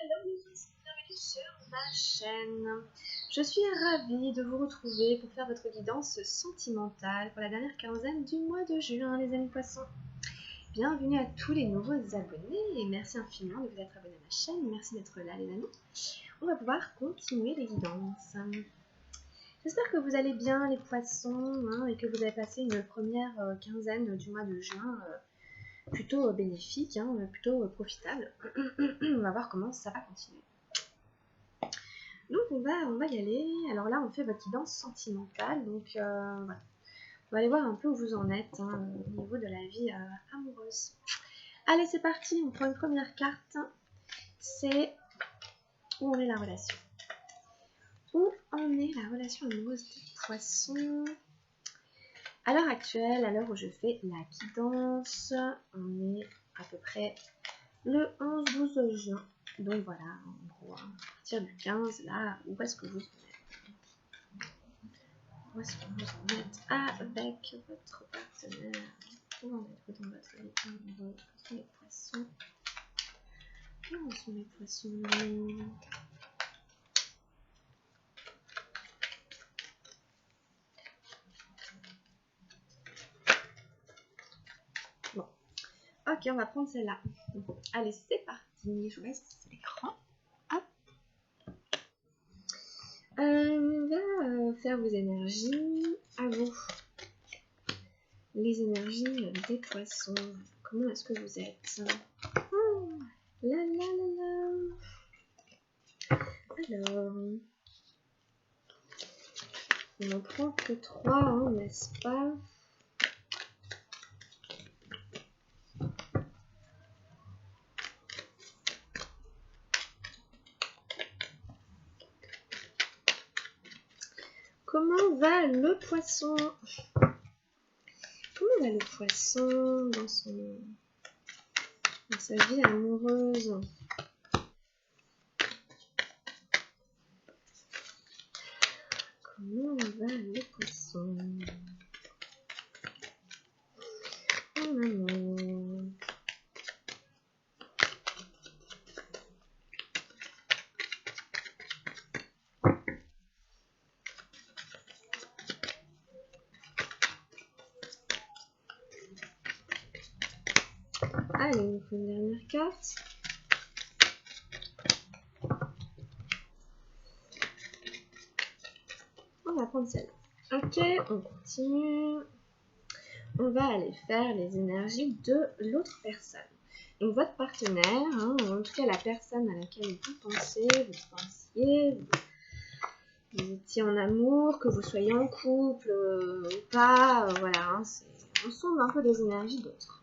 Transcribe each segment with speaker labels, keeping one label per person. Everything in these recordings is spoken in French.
Speaker 1: Bienvenue sur ma chaîne. Je suis ravie de vous retrouver pour faire votre guidance sentimentale pour la dernière quinzaine du mois de juin, les amis poissons. Bienvenue à tous les nouveaux abonnés et merci infiniment de vous être abonnés à ma chaîne. Merci d'être là, les amis. On va pouvoir continuer les guidances. J'espère que vous allez bien, les poissons, et que vous avez passé une première quinzaine du mois de juin plutôt bénéfique, plutôt profitable. On va voir comment ça va continuer. Donc on va y aller. Alors là on fait votre guidance sentimentale. Donc voilà. On va aller voir un peu où vous en êtes au niveau de la vie amoureuse. Allez, c'est parti. On prend une première carte. C'est où en est la relation. Où en est la relation amoureuse des poissons? À l'heure actuelle, à l'heure où je fais la guidance, on est à peu près le 11-12 juin. Donc voilà, en gros, à partir du 15, là, où est-ce que vous en êtes? Où est-ce que vous en êtes avec votre partenaire? Où en êtes-vous dans votre vie amoureuse? Où sont les poissons? Où sont les poissons? Bon, ok, on va prendre celle-là. Allez, c'est parti. Je vous laisse l'écran. On va faire vos énergies à vous. Les énergies des poissons. Comment est-ce que vous êtes? Oh, la la la la. Alors, on n'en prend que 3, n'est-ce pas? Comment va le poisson? Comment va le poisson dans sa vie amoureuse? Comment va le poisson en amour? Allez, il nous faut une dernière carte. On va prendre celle-là. Ok, on continue. On va aller faire les énergies de l'autre personne. Donc votre partenaire, en tout cas la personne à laquelle vous pensez, vous pensiez, vous étiez en amour, que vous soyez en couple ou pas, voilà, on sonde un peu les énergies d'autres.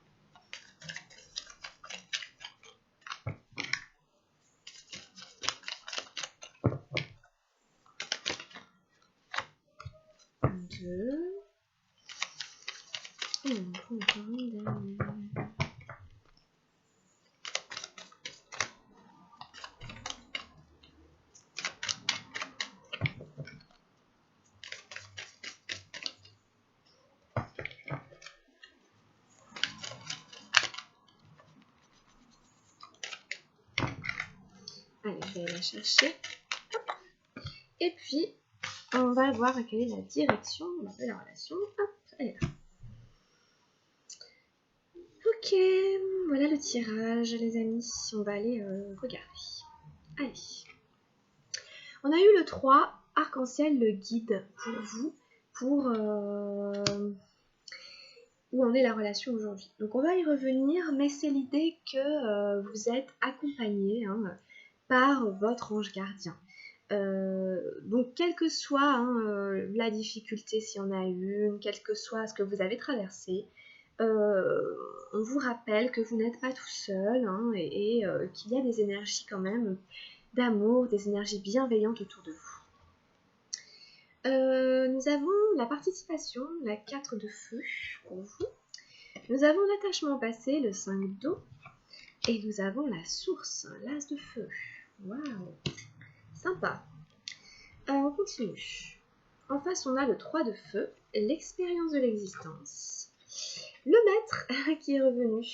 Speaker 1: Deux. Et on prend encore une dernière. Allez, je vais aller la chercher. Et puis, on va voir quelle est la direction de la relation. Hop, elle est là. Ok, voilà le tirage, les amis. On va aller regarder. Allez. On a eu le 3, arc-en-ciel, le guide pour vous, pour où en est la relation aujourd'hui. Donc on va y revenir, mais c'est l'idée que vous êtes accompagné par votre ange gardien. Donc quelle que soit la difficulté, s'il y en a une, quel que soit ce que vous avez traversé, on vous rappelle que vous n'êtes pas tout seul et qu'il y a des énergies quand même d'amour, des énergies bienveillantes autour de vous. Nous avons la participation, la 4 de feu pour vous. Nous avons l'attachement passé, le 5 d'eau. Et nous avons la source, l'as de feu. Waouh, sympa. On continue. En face, on a le 3 de feu, l'expérience de l'existence. Le maître qui est revenu.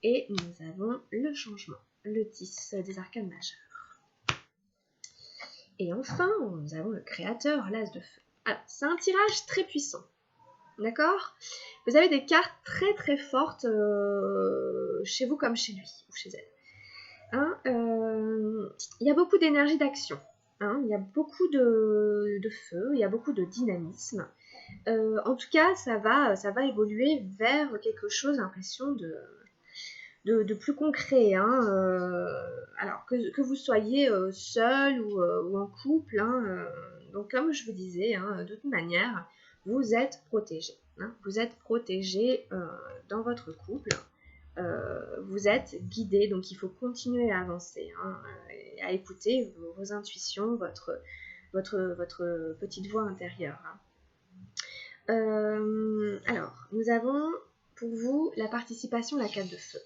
Speaker 1: Et nous avons le changement, le 10 des arcanes majeures. Et enfin, nous avons le créateur, l'as de feu. Alors, c'est un tirage très puissant. D'accord? Vous avez des cartes très très fortes chez vous comme chez lui ou chez elle. Hein, il y a beaucoup d'énergie d'action. Hein, il y a beaucoup de feu, il y a beaucoup de dynamisme. En tout cas, ça va évoluer vers quelque chose, l'impression de plus concret. Hein, alors que vous soyez seul ou en couple, hein, donc comme je vous disais, hein, de toute manière, vous êtes protégé. Hein, vous êtes protégé dans votre couple. Vous êtes guidé, donc il faut continuer à avancer, hein, et à écouter vos intuitions, votre petite voix intérieure. Hein. Alors, nous avons pour vous la participation, la carte de feu.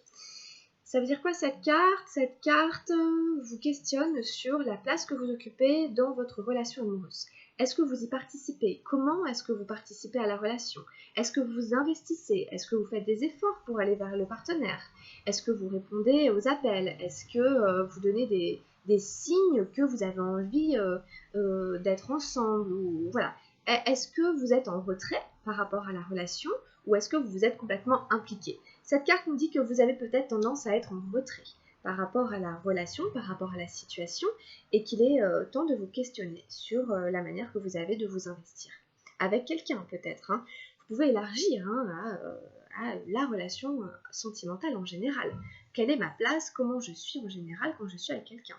Speaker 1: Ça veut dire quoi cette carte? Cette carte vous questionne sur la place que vous occupez dans votre relation amoureuse. Est-ce que vous y participez? Comment est-ce que vous participez à la relation? Est-ce que vous investissez? Est-ce que vous faites des efforts pour aller vers le partenaire? Est-ce que vous répondez aux appels? Est-ce que vous donnez des signes que vous avez envie d'être ensemble? Ou, voilà. Est-ce que vous êtes en retrait par rapport à la relation ou est-ce que vous êtes complètement impliqué? Cette carte nous dit que vous avez peut-être tendance à être en retrait par rapport à la relation, par rapport à la situation, et qu'il est temps de vous questionner sur la manière que vous avez de vous investir. Avec quelqu'un peut-être. Hein. Vous pouvez élargir hein, à la relation sentimentale en général. Quelle est ma place? Comment je suis en général quand je suis avec quelqu'un?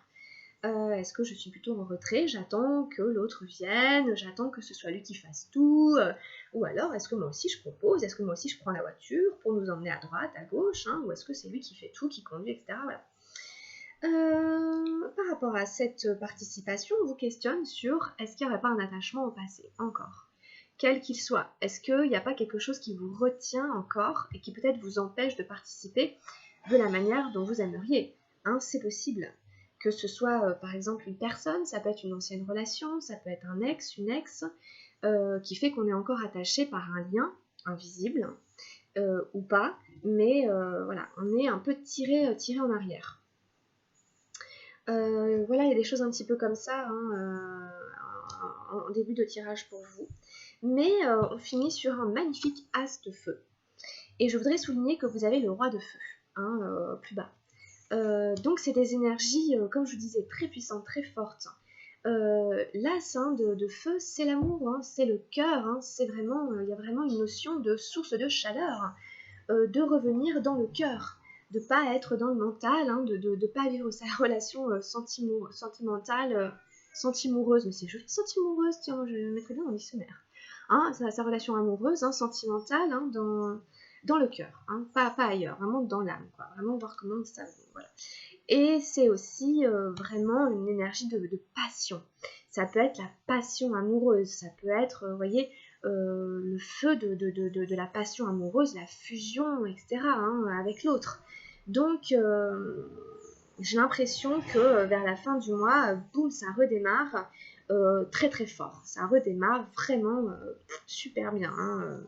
Speaker 1: Est-ce que je suis plutôt en retrait? J'attends que l'autre vienne, j'attends que ce soit lui qui fasse tout, ou alors est-ce que moi aussi je propose, est-ce que moi aussi je prends la voiture pour nous emmener à droite, à gauche, hein, ou est-ce que c'est lui qui fait tout, qui conduit, etc. Voilà. Par rapport à cette participation, on vous questionne sur est-ce qu'il n'y aurait pas un attachement au passé, encore, quel qu'il soit. Est-ce qu'il n'y a pas quelque chose qui vous retient encore et qui peut-être vous empêche de participer de la manière dont vous aimeriez, hein, c'est possible. Que ce soit par exemple une personne, ça peut être une ancienne relation, ça peut être un ex, une ex, qui fait qu'on est encore attaché par un lien invisible ou pas, mais voilà, on est un peu tiré en arrière. Voilà, il y a des choses un petit peu comme ça hein, en début de tirage pour vous. Mais on finit sur un magnifique as de feu. Et je voudrais souligner que vous avez le roi de feu, hein, plus bas. Donc c'est des énergies, comme je vous disais, très puissantes, très fortes. L'as hein, de feu, c'est l'amour, hein, c'est le cœur, hein, c'est vraiment, il y a vraiment une notion de source de chaleur, de revenir dans le cœur, de pas être dans le mental, hein, de pas vivre sa relation sentimentale, sentimoureuse, mais c'est joli, sentimoureuse, tiens, je le mettrais bien dans le dictionnaire. Hein, sa relation amoureuse, hein, sentimentale, hein, dans le cœur, hein, pas ailleurs, vraiment dans l'âme, quoi, vraiment voir comment ça, voilà. Et c'est aussi vraiment une énergie de passion. Ça peut être la passion amoureuse, ça peut être, vous voyez, le feu de la passion amoureuse, la fusion, etc., hein, avec l'autre. Donc, j'ai l'impression que vers la fin du mois, boum, ça redémarre très très fort. Ça redémarre vraiment super bien. Hein.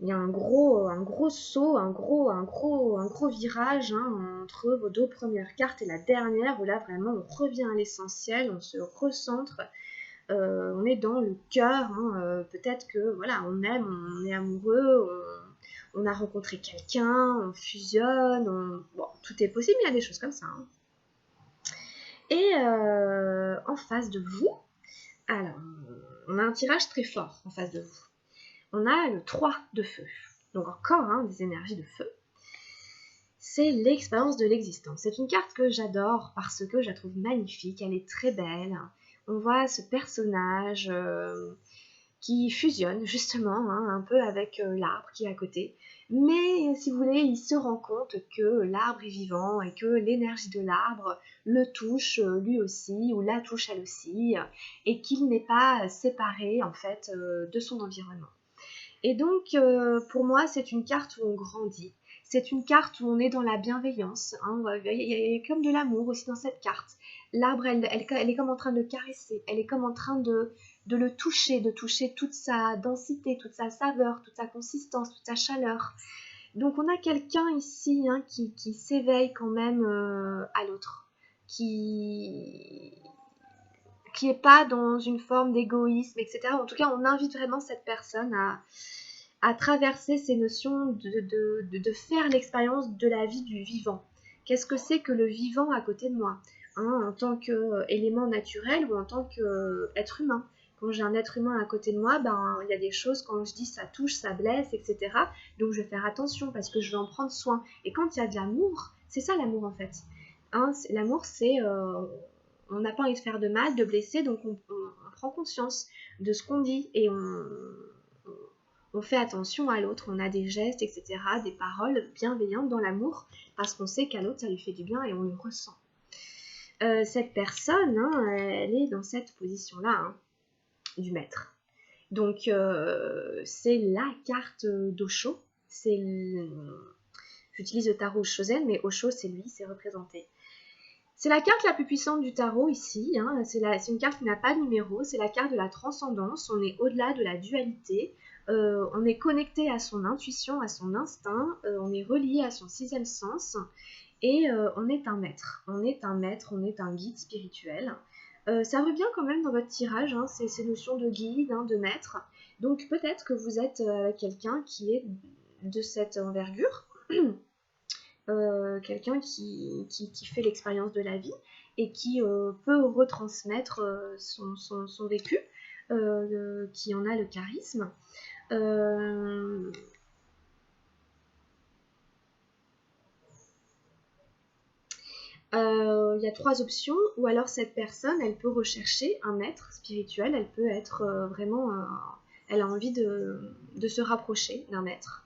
Speaker 1: Il y a un gros saut, un gros virage hein, entre vos deux premières cartes et la dernière, où là vraiment on revient à l'essentiel, on se recentre, on est dans le cœur, hein, peut-être que voilà, on aime, on est amoureux, on a rencontré quelqu'un, on fusionne, bon, tout est possible, il y a des choses comme ça. Hein. Et en face de vous, alors, on a un tirage très fort en face de vous. On a le 3 de feu, donc encore hein, des énergies de feu. C'est l'expérience de l'existence. C'est une carte que j'adore parce que je la trouve magnifique, elle est très belle. On voit ce personnage qui fusionne justement hein, un peu avec l'arbre qui est à côté. Mais si vous voulez, il se rend compte que l'arbre est vivant et que l'énergie de l'arbre le touche lui aussi ou la touche elle aussi et qu'il n'est pas séparé en fait de son environnement. Et donc, pour moi, c'est une carte où on grandit. C'est une carte où on est dans la bienveillance. Hein. Il y a comme de l'amour aussi dans cette carte. L'arbre, elle est comme en train de le caresser. Elle est comme en train de le toucher, de toucher toute sa densité, toute sa saveur, toute sa consistance, toute sa chaleur. Donc on a quelqu'un ici hein, qui s'éveille quand même à l'autre, qui est pas dans une forme d'égoïsme, etc. En tout cas, on invite vraiment cette personne à traverser ces notions de faire l'expérience de la vie du vivant. Qu'est-ce que c'est que le vivant à côté de moi hein, en tant qu'élément naturel ou en tant qu'être humain. Quand j'ai un être humain à côté de moi, ben il y a des choses, quand je dis ça touche, ça blesse, etc. Donc je vais faire attention parce que je vais en prendre soin. Et quand il y a de l'amour, c'est ça l'amour en fait. Hein, l'amour, c'est on n'a pas envie de faire de mal, de blesser, donc on prend conscience de ce qu'on dit et on fait attention à l'autre, on a des gestes, etc., des paroles bienveillantes dans l'amour, parce qu'on sait qu'à l'autre, ça lui fait du bien et on le ressent. Cette personne, hein, elle est dans cette position-là, hein, du maître. Donc, c'est la carte d'Osho. J'utilise le tarot Shozen, mais Osho, c'est lui, c'est représenté. C'est la carte la plus puissante du tarot ici, hein. C'est une carte qui n'a pas de numéro, c'est la carte de la transcendance, on est au-delà de la dualité, on est connecté à son intuition, à son instinct, on est relié à son 6e sens, et on est un maître, on est un guide spirituel. Ça revient quand même dans votre tirage, hein, ces notions de guide, hein, de maître, donc peut-être que vous êtes quelqu'un qui est de cette envergure, quelqu'un qui fait l'expérience de la vie et qui peut retransmettre son vécu, qui en a le charisme. Il y a 3 options, ou alors cette personne, elle peut rechercher un maître spirituel, elle peut être vraiment, elle a envie de se rapprocher d'un maître.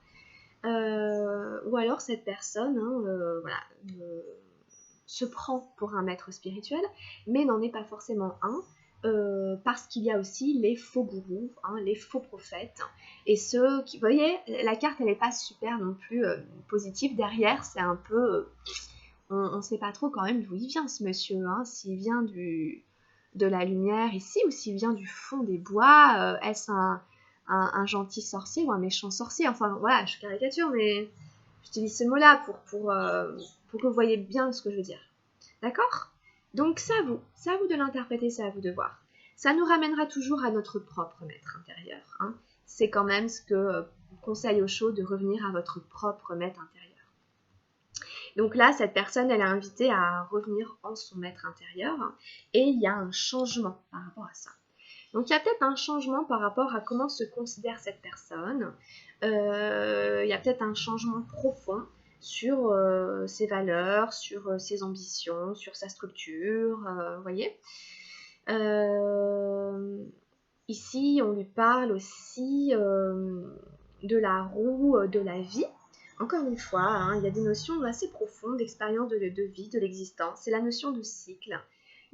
Speaker 1: Ou alors cette personne hein, voilà, se prend pour un maître spirituel, mais n'en est pas forcément un, parce qu'il y a aussi les faux gourous, hein, les faux prophètes, et ceux qui, vous voyez, la carte elle n'est pas super non plus positive, derrière c'est un peu, on ne sait pas trop quand même d'où il vient ce monsieur, hein, s'il vient de la lumière ici, ou s'il vient du fond des bois, est-ce un gentil sorcier ou un méchant sorcier, enfin voilà, je caricature, mais j'utilise ce mot-là pour que vous voyez bien ce que je veux dire. D'accord? Donc c'est à vous de l'interpréter, c'est à vous de voir. Ça nous ramènera toujours à notre propre maître intérieur. Hein. C'est quand même ce que conseille Osho, de revenir à votre propre maître intérieur. Donc là, cette personne, elle est invitée à revenir en son maître intérieur, hein, et il y a un changement par rapport à ça. Donc il y a peut-être un changement par rapport à comment se considère cette personne. Il y a peut-être un changement profond sur ses valeurs, sur ses ambitions, sur sa structure, vous voyez. Ici, on lui parle aussi de la roue de la vie. Encore une fois, hein, il y a des notions assez profondes d'expérience de vie, de l'existence. C'est la notion de cycle.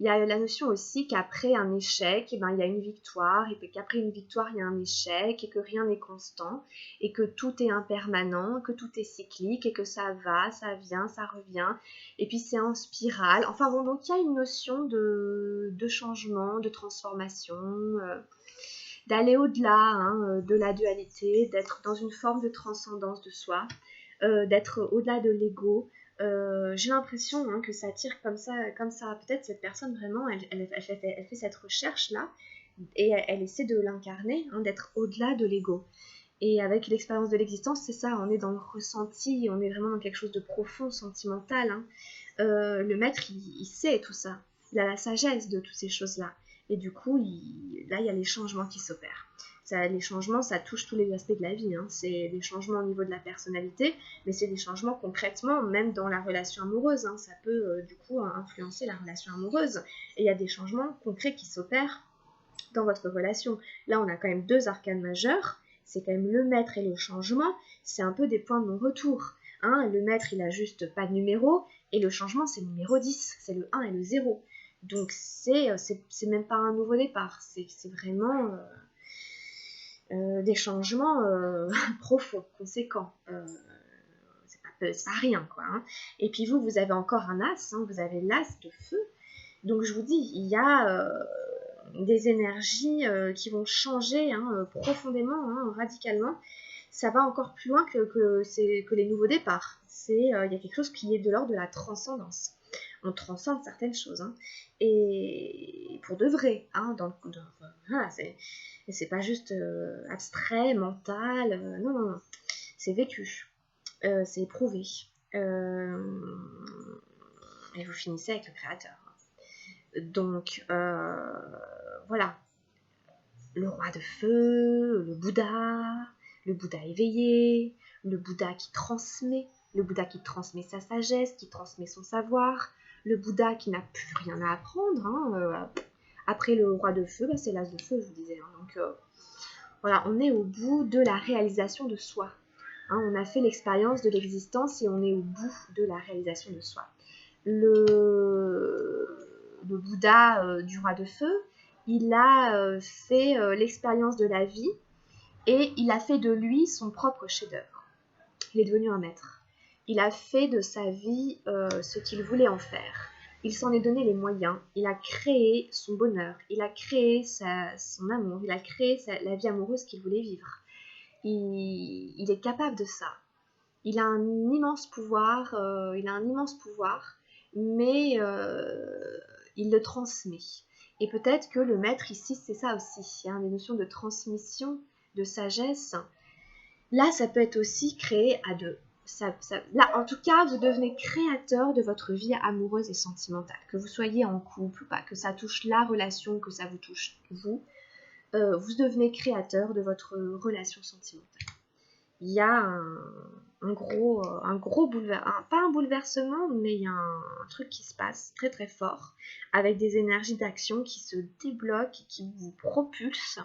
Speaker 1: Il y a la notion aussi qu'après un échec, eh ben, il y a une victoire, et qu'après une victoire, il y a un échec, et que rien n'est constant, et que tout est impermanent, que tout est cyclique, et que ça va, ça vient, ça revient, et puis c'est en spirale. Enfin bon, donc il y a une notion de changement, de transformation, d'aller au-delà hein, de la dualité, d'être dans une forme de transcendance de soi, d'être au-delà de l'ego. J'ai l'impression hein, que ça tire comme ça. Peut-être cette personne vraiment, elle fait cette recherche-là et elle essaie de l'incarner, hein, d'être au-delà de l'ego. Et avec l'expérience de l'existence, c'est ça, on est dans le ressenti, on est vraiment dans quelque chose de profond, sentimental. Hein. Le maître, il sait tout ça, il a la sagesse de toutes ces choses-là. Et du coup, là, il y a les changements qui s'opèrent. Les changements, ça touche tous les aspects de la vie. Hein. C'est des changements au niveau de la personnalité, mais c'est des changements concrètement, même dans la relation amoureuse. Hein. Ça peut du coup influencer la relation amoureuse. Et il y a des changements concrets qui s'opèrent dans votre relation. Là, on a quand même 2 arcanes majeures. C'est quand même le maître et le changement. C'est un peu des points de non-retour. Hein. Le maître, il a juste pas de numéro. Et le changement, c'est le numéro 10. C'est le 1 et le 0. Donc, c'est même pas un nouveau départ. C'est vraiment des changements profonds, conséquents. C'est pas rien, quoi. Hein. Et puis vous avez encore un as. Hein, vous avez l'as de feu. Donc, je vous dis, il y a des énergies qui vont changer hein, profondément, hein, radicalement. ça va encore plus loin que les nouveaux départs. Il y a quelque chose qui est de l'ordre de la transcendance. On transcende certaines choses, hein. Et pour de vrai, hein, voilà, c'est pas juste abstrait, mental, non, non, non, c'est vécu, c'est éprouvé, et vous finissez avec le Créateur. Donc, voilà, le roi de feu, le Bouddha éveillé, le Bouddha qui transmet sa sagesse, qui transmet son savoir, le Bouddha qui n'a plus rien à apprendre, hein, après le roi de feu, c'est l'as de feu, je vous disais, hein, donc voilà, on est au bout de la réalisation de soi, hein, on a fait l'expérience de l'existence et on est au bout de la réalisation de soi. Le Bouddha du roi de feu, il a fait l'expérience de la vie et il a fait de lui son propre chef-d'œuvre. Il est devenu un maître. Il a fait de sa vie ce qu'il voulait en faire. Il s'en est donné les moyens. Il a créé son bonheur. Il a créé son amour. Il a créé la vie amoureuse qu'il voulait vivre. Il est capable de ça. Il a un immense pouvoir. Mais il le transmet. Et peut-être que le maître ici, c'est ça aussi, hein, des notions de transmission, de sagesse. Là, ça peut être aussi créé à deux. Là, en tout cas, vous devenez créateur de votre vie amoureuse et sentimentale. Que vous soyez en couple ou pas, que ça touche la relation, que ça vous touche vous, vous devenez créateur de votre relation sentimentale. Il y a un gros bouleversement, pas un bouleversement, mais il y a un truc qui se passe très très fort, avec des énergies d'action qui se débloquent et qui vous propulsent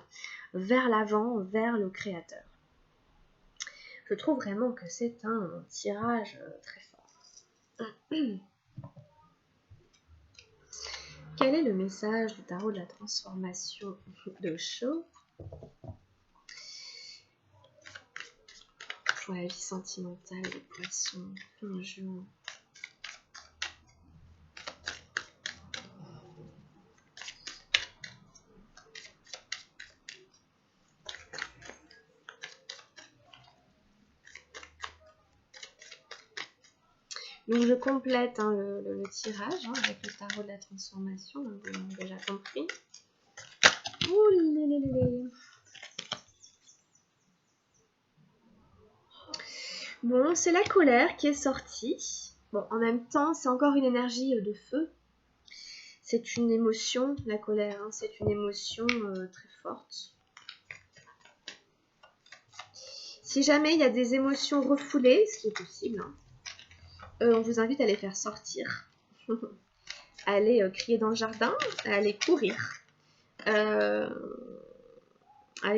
Speaker 1: vers l'avant, vers le créateur. Je trouve vraiment que c'est un tirage très fort. Quel est le message du tarot de la transformation de Sho pour la vie sentimentale des poissons en juin? Donc je complète le tirage avec le tarot de la transformation, vous l'avez déjà compris. Bon, c'est la colère qui est sortie. Bon, en même temps, c'est encore une énergie de feu. C'est une émotion, la colère, hein, c'est une émotion très forte. Si jamais il y a des émotions refoulées, ce qui est possible, hein, on vous invite à les faire sortir. À aller crier dans le jardin, à aller courir. Aller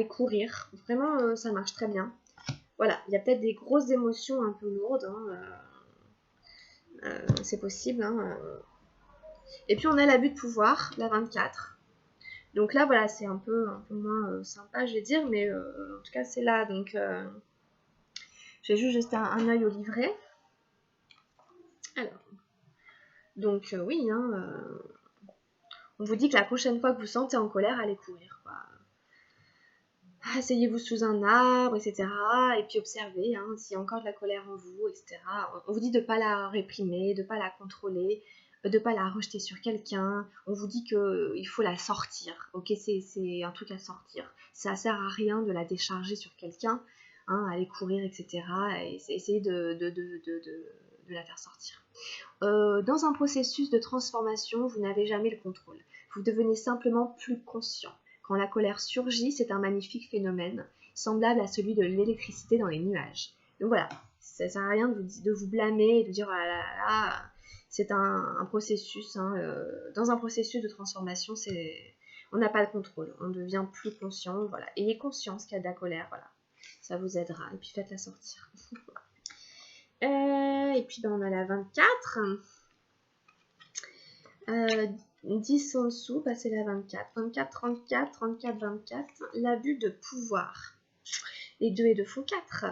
Speaker 1: courir. Vraiment, ça marche très bien. Voilà, il y a peut-être des grosses émotions un peu lourdes. Hein, c'est possible. Hein. Et puis on a l'abus de pouvoir, la 24. Donc là, voilà, c'est un peu moins sympa, je vais dire. Mais en tout cas, c'est là. Donc, je vais juste jeter un œil au livret. Alors. Donc, oui, hein, on vous dit que la prochaine fois que vous sentez en colère, allez courir, quoi. Asseyez-vous sous un arbre, etc. Et puis observez hein, s'il y a encore de la colère en vous, etc. On vous dit de ne pas la réprimer, de ne pas la contrôler, de ne pas la rejeter sur quelqu'un. On vous dit qu'il faut la sortir. Ok, c'est un truc à sortir. Ça sert à rien de la décharger sur quelqu'un, hein, aller courir, etc. Et essayer de la faire sortir. Dans un processus de transformation, vous n'avez jamais le contrôle. Vous devenez simplement plus conscient. Quand la colère surgit, c'est un magnifique phénomène, semblable à celui de l'électricité dans les nuages. Donc voilà, ça ne sert à rien de vous blâmer et de dire « ah là là », c'est un processus, hein, dans un processus de transformation, on n'a pas le contrôle, on devient plus conscient, voilà. Ayez conscience qu'il y a de la colère, voilà, ça vous aidera, et puis faites-la sortir. Et puis on a la 24, 10 en dessous, c'est la 24. 24, 34, 34, 24. L'abus de pouvoir. Les 2 et 2 font 4.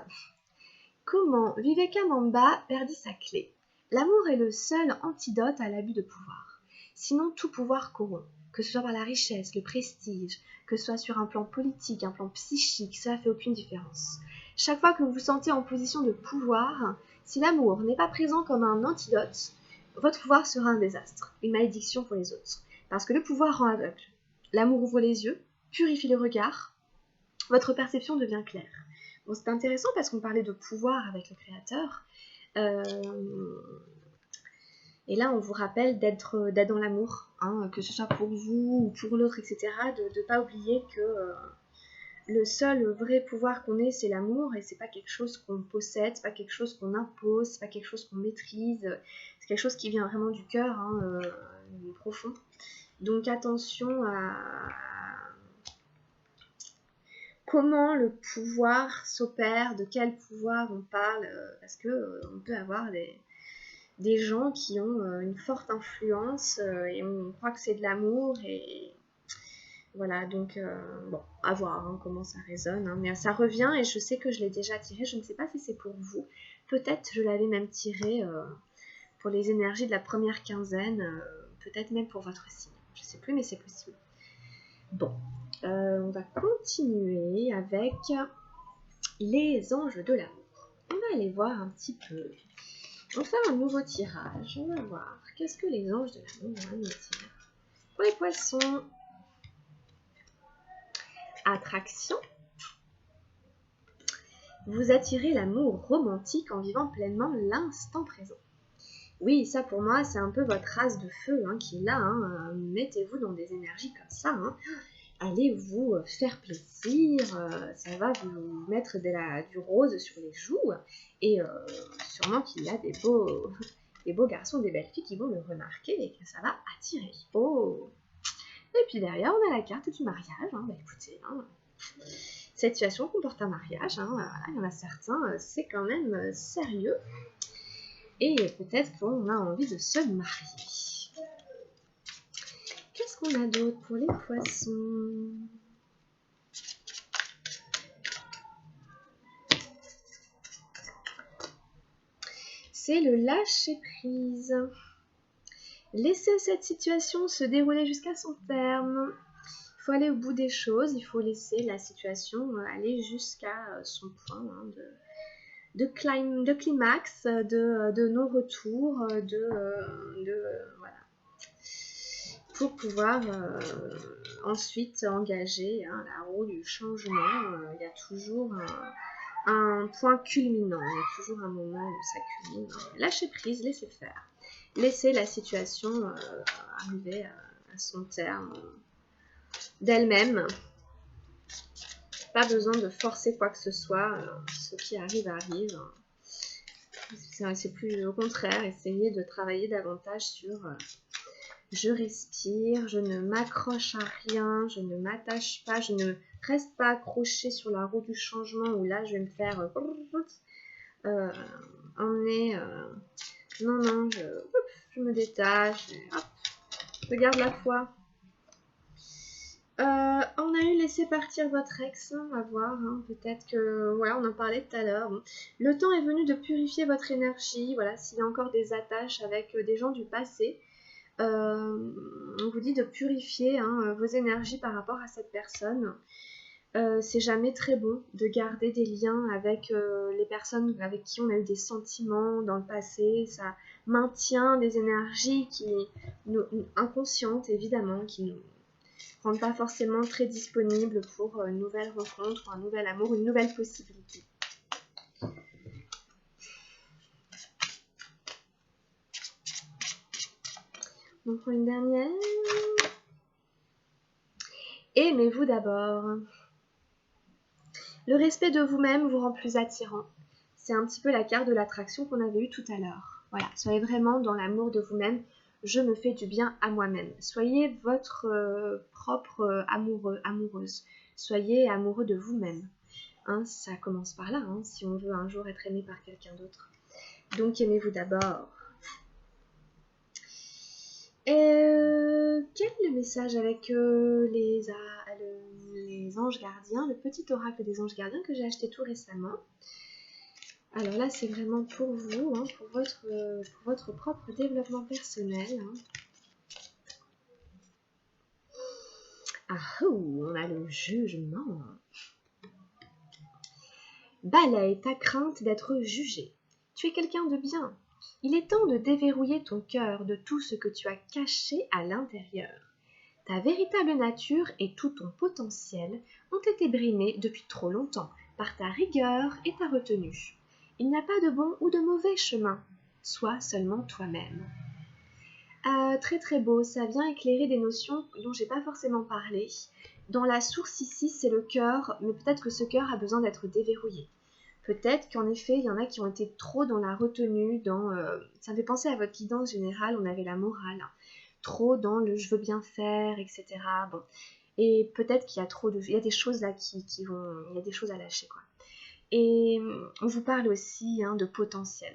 Speaker 1: Comment Vivekananda perdit sa clé. L'amour est le seul antidote à l'abus de pouvoir. Sinon, tout pouvoir corrompt. Que ce soit par la richesse, le prestige, que ce soit sur un plan politique, un plan psychique, ça ne fait aucune différence. Chaque fois que vous vous sentez en position de pouvoir, si l'amour n'est pas présent comme un antidote, votre pouvoir sera un désastre, une malédiction pour les autres. Parce que le pouvoir rend aveugle. L'amour ouvre les yeux, purifie le regard, votre perception devient claire. Bon, c'est intéressant parce qu'on parlait de pouvoir avec le Créateur. Et là, on vous rappelle d'être dans l'amour, hein, que ce soit pour vous ou pour l'autre, etc. De ne pas oublier que le seul vrai pouvoir qu'on ait, c'est l'amour, et c'est pas quelque chose qu'on possède, c'est pas quelque chose qu'on impose, c'est pas quelque chose qu'on maîtrise, c'est quelque chose qui vient vraiment du cœur, hein, profond. Donc attention à comment le pouvoir s'opère, de quel pouvoir on parle, parce que on peut avoir des gens qui ont une forte influence et on croit que c'est de l'amour et voilà, donc bon, à voir hein, comment ça résonne, hein, mais ça revient et je sais que je l'ai déjà tiré, je ne sais pas si c'est pour vous, peut-être je l'avais même tiré pour les énergies de la première quinzaine, peut-être même pour votre signe, je sais plus mais c'est possible. Bon, on va continuer avec les anges de l'amour. On va aller voir un petit peu. On va faire un nouveau tirage. On va voir qu'est-ce que les anges de l'amour vont nous dire. Pour les poissons, attraction. Vous attirez l'amour romantique en vivant pleinement l'instant présent. Oui, ça pour moi, c'est un peu votre race de feu hein, qui est là. Hein. Mettez-vous dans des énergies comme ça. Hein. Allez vous faire plaisir, ça va vous mettre du rose sur les joues et sûrement qu'il y a des beaux garçons, des belles filles qui vont le remarquer et que ça va attirer. Oh. Et puis derrière on a la carte du mariage, hein. Bah écoutez, hein, cette situation comporte un mariage, hein. Voilà, il y en a certains, c'est quand même sérieux et peut-être qu'on a envie de se marier. Qu'est-ce qu'on a d'autre pour les poissons ? C'est le lâcher-prise. Laissez cette situation se dérouler jusqu'à son terme. Il faut aller au bout des choses, il faut laisser la situation aller jusqu'à son point hein, de climax, de non-retour, voilà. Pour pouvoir ensuite engager hein, la roue du changement. Il y a toujours un point culminant, il y a toujours un moment où ça culmine. Lâchez prise, laissez faire. Laissez la situation arriver à son terme d'elle-même. Pas besoin de forcer quoi que ce soit. Ce qui arrive, arrive. C'est plus au contraire, essayez de travailler davantage sur je respire, je ne m'accroche à rien, je ne m'attache pas, je ne reste pas accrochée sur la roue du changement où là je vais me faire emmener. Non, je me détache, hop, je garde la foi. On a eu laissé partir votre ex, on va voir, hein, peut-être que, voilà, on en parlait tout à l'heure. Bon. Le temps est venu de purifier votre énergie, voilà, s'il y a encore des attaches avec des gens du passé, on vous dit de purifier hein, vos énergies par rapport à cette personne. C'est jamais très bon de garder des liens avec les personnes avec qui on a eu des sentiments dans le passé. Ça maintient des énergies inconscientes, évidemment, qui nous rendent pas forcément très disponibles pour une nouvelle rencontre, un nouvel amour, une nouvelle possibilité. On prend une dernière. Aimez-vous d'abord. Le respect de vous-même vous rend plus attirant. C'est un petit peu la carte de l'attraction qu'on avait eue tout à l'heure. Voilà, soyez vraiment dans l'amour de vous-même. Je me fais du bien à moi-même. Soyez votre propre amoureux, amoureuse. Soyez amoureux de vous-même. Hein, ça commence par là, hein, si on veut un jour être aimé par quelqu'un d'autre. Donc aimez-vous d'abord. Quel est le message avec les anges gardiens, le petit oracle des anges gardiens que j'ai acheté tout récemment. Alors là, c'est vraiment pour vous, hein, pour votre propre développement personnel. Hein. Ah, on a le jugement. Balaye ta crainte d'être jugé. Tu es quelqu'un de bien. Il est temps de déverrouiller ton cœur de tout ce que tu as caché à l'intérieur. Ta véritable nature et tout ton potentiel ont été brimés depuis trop longtemps par ta rigueur et ta retenue. Il n'y a pas de bon ou de mauvais chemin. Sois seulement toi-même. Très très beau, ça vient éclairer des notions dont j'ai pas forcément parlé. Dans la source ici, c'est le cœur, mais peut-être que ce cœur a besoin d'être déverrouillé. Peut-être qu'en effet, il y en a qui ont été trop dans la retenue, ça me fait penser à votre guidance générale, on avait la morale, trop dans le je veux bien faire, etc. Bon. Et peut-être qu'il y a il y a des choses là il y a des choses à lâcher, quoi. Et on vous parle aussi de potentiel.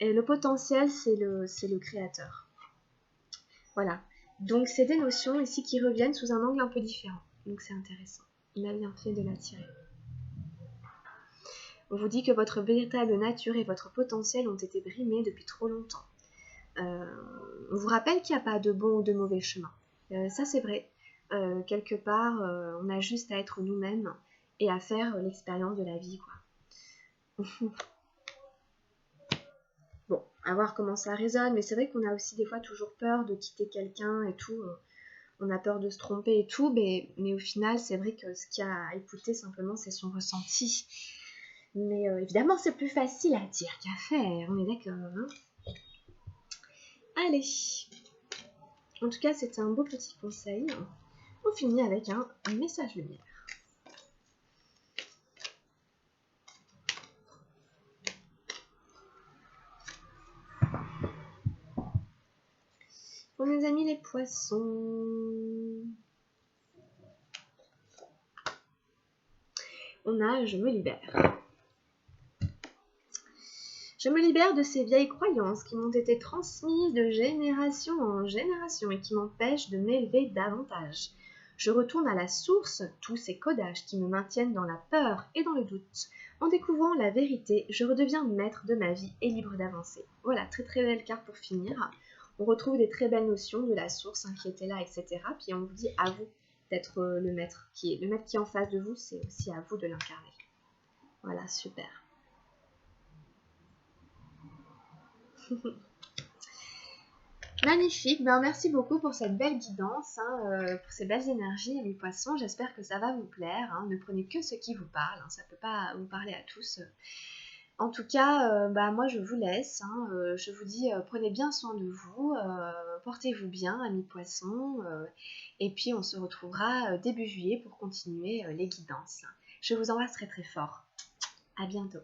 Speaker 1: Et le potentiel, c'est le créateur. Voilà. Donc c'est des notions ici qui reviennent sous un angle un peu différent. Donc c'est intéressant. Il a bien fait de l'attirer. On vous dit que votre véritable nature et votre potentiel ont été brimés depuis trop longtemps. On vous rappelle qu'il n'y a pas de bon ou de mauvais chemin. Ça c'est vrai. Quelque part, on a juste à être nous-mêmes et à faire l'expérience de la vie, quoi. Bon, à voir comment ça résonne, mais c'est vrai qu'on a aussi des fois toujours peur de quitter quelqu'un et tout. On a peur de se tromper et tout, mais au final, c'est vrai que ce qu'il y a à écouter simplement, c'est son ressenti. Mais évidemment, c'est plus facile à dire qu'à faire, on est d'accord, hein? Allez. En tout cas, c'était un beau petit conseil. On finit avec un message lumière. Pour mes amis les poissons, on a je me libère. Je me libère de ces vieilles croyances qui m'ont été transmises de génération en génération et qui m'empêchent de m'élever davantage. Je retourne à la source, tous ces codages qui me maintiennent dans la peur et dans le doute. En découvrant la vérité, je redeviens maître de ma vie et libre d'avancer. Voilà, très très belle carte pour finir. On retrouve des très belles notions de la source qui était là, etc. Puis on vous dit à vous d'être le maître qui est en face de vous, c'est aussi à vous de l'incarner. Voilà, super. Magnifique, merci beaucoup pour cette belle guidance, pour ces belles énergies, mes poissons. J'espère que ça va vous plaire. Ne prenez que ce qui vous parle, ça ne peut pas vous parler à tous. En tout cas, moi je vous laisse. Je vous dis, prenez bien soin de vous, portez-vous bien, amis poissons. Et puis on se retrouvera début juillet pour continuer les guidances. Je vous embrasse très très fort. À bientôt.